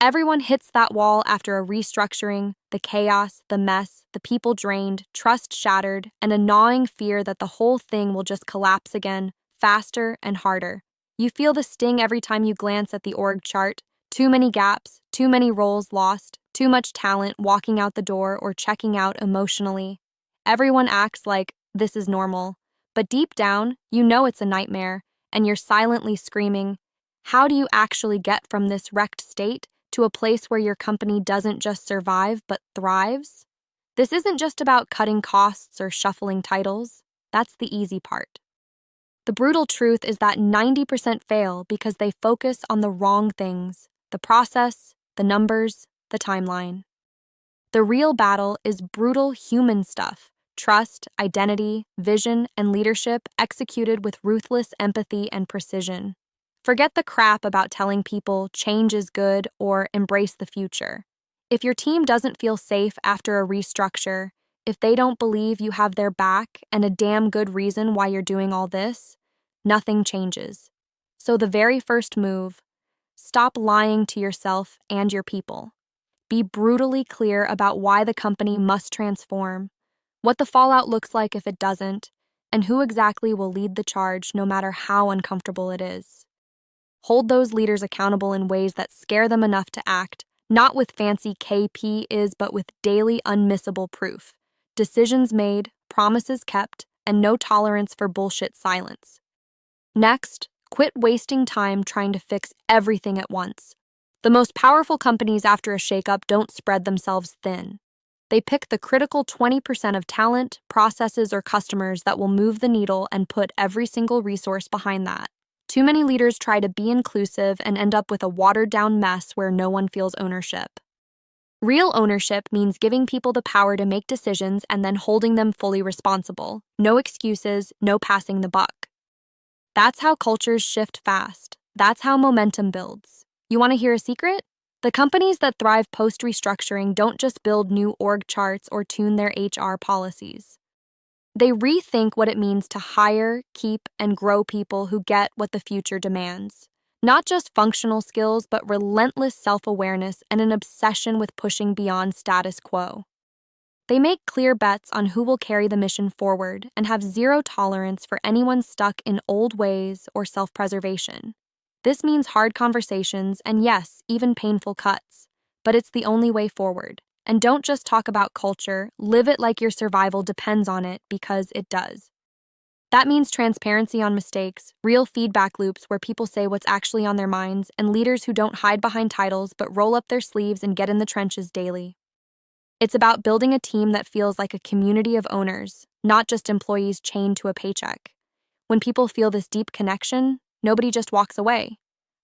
Everyone hits that wall after a restructuring, the chaos, the mess, the people drained, trust shattered, and a gnawing fear that the whole thing will just collapse again, faster and harder. You feel the sting every time you glance at the org chart. Too many gaps, too many roles lost, too much talent walking out the door or checking out emotionally. Everyone acts like this is normal, but deep down, you know it's a nightmare, and you're silently screaming, how do you actually get from this wrecked state to a place where your company doesn't just survive but thrives? This isn't just about cutting costs or shuffling titles. That's the easy part. The brutal truth is that 90% fail because they focus on the wrong things: the process, the numbers, the timeline. The real battle is brutal human stuff: trust, identity, vision, and leadership executed with ruthless empathy and precision. Forget the crap about telling people change is good or embrace the future. If your team doesn't feel safe after a restructure, if they don't believe you have their back and a damn good reason why you're doing all this, nothing changes. So the very first move: stop lying to yourself and your people. Be brutally clear about why the company must transform, what the fallout looks like if it doesn't, and who exactly will lead the charge no matter how uncomfortable it is. Hold those leaders accountable in ways that scare them enough to act, not with fancy KPIs, but with daily unmissable proof. Decisions made, promises kept, and no tolerance for bullshit silence. Next, quit wasting time trying to fix everything at once. The most powerful companies after a shakeup don't spread themselves thin. They pick the critical 20% of talent, processes, or customers that will move the needle and put every single resource behind that. Too many leaders try to be inclusive and end up with a watered-down mess where no one feels ownership. Real ownership means giving people the power to make decisions and then holding them fully responsible. No excuses, no passing the buck. That's how cultures shift fast. That's how momentum builds. You want to hear a secret? The companies that thrive post-restructuring don't just build new org charts or tune their HR policies. They rethink what it means to hire, keep, and grow people who get what the future demands. Not just functional skills, but relentless self-awareness and an obsession with pushing beyond status quo. They make clear bets on who will carry the mission forward and have zero tolerance for anyone stuck in old ways or self-preservation. This means hard conversations and, yes, even painful cuts, but it's the only way forward. And don't just talk about culture, live it like your survival depends on it, because it does. That means transparency on mistakes, real feedback loops where people say what's actually on their minds, and leaders who don't hide behind titles but roll up their sleeves and get in the trenches daily. It's about building a team that feels like a community of owners, not just employees chained to a paycheck. When people feel this deep connection, nobody just walks away.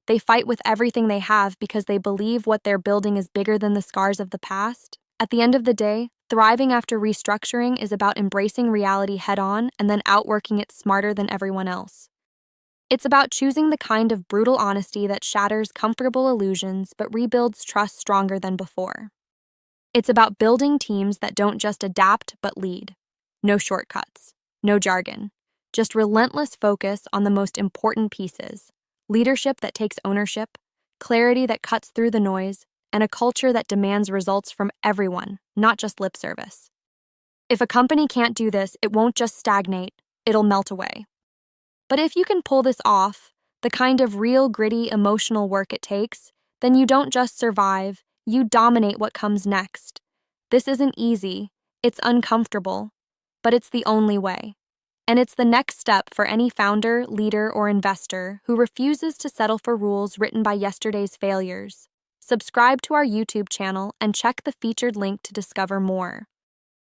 They fight with everything they have because they believe what they're building is bigger than the scars of the past. At the end of the day, thriving after restructuring is about embracing reality head-on and then outworking it smarter than everyone else. It's about choosing the kind of brutal honesty that shatters comfortable illusions but rebuilds trust stronger than before. It's about building teams that don't just adapt but lead. No shortcuts, no jargon, just relentless focus on the most important pieces: leadership that takes ownership, clarity that cuts through the noise, and a culture that demands results from everyone, not just lip service. If a company can't do this, it won't just stagnate, it'll melt away. But if you can pull this off, the kind of real gritty emotional work it takes, then you don't just survive, you dominate what comes next. This isn't easy, it's uncomfortable, but it's the only way. And it's the next step for any founder, leader, or investor who refuses to settle for rules written by yesterday's failures. Subscribe to our YouTube channel and check the featured link to discover more.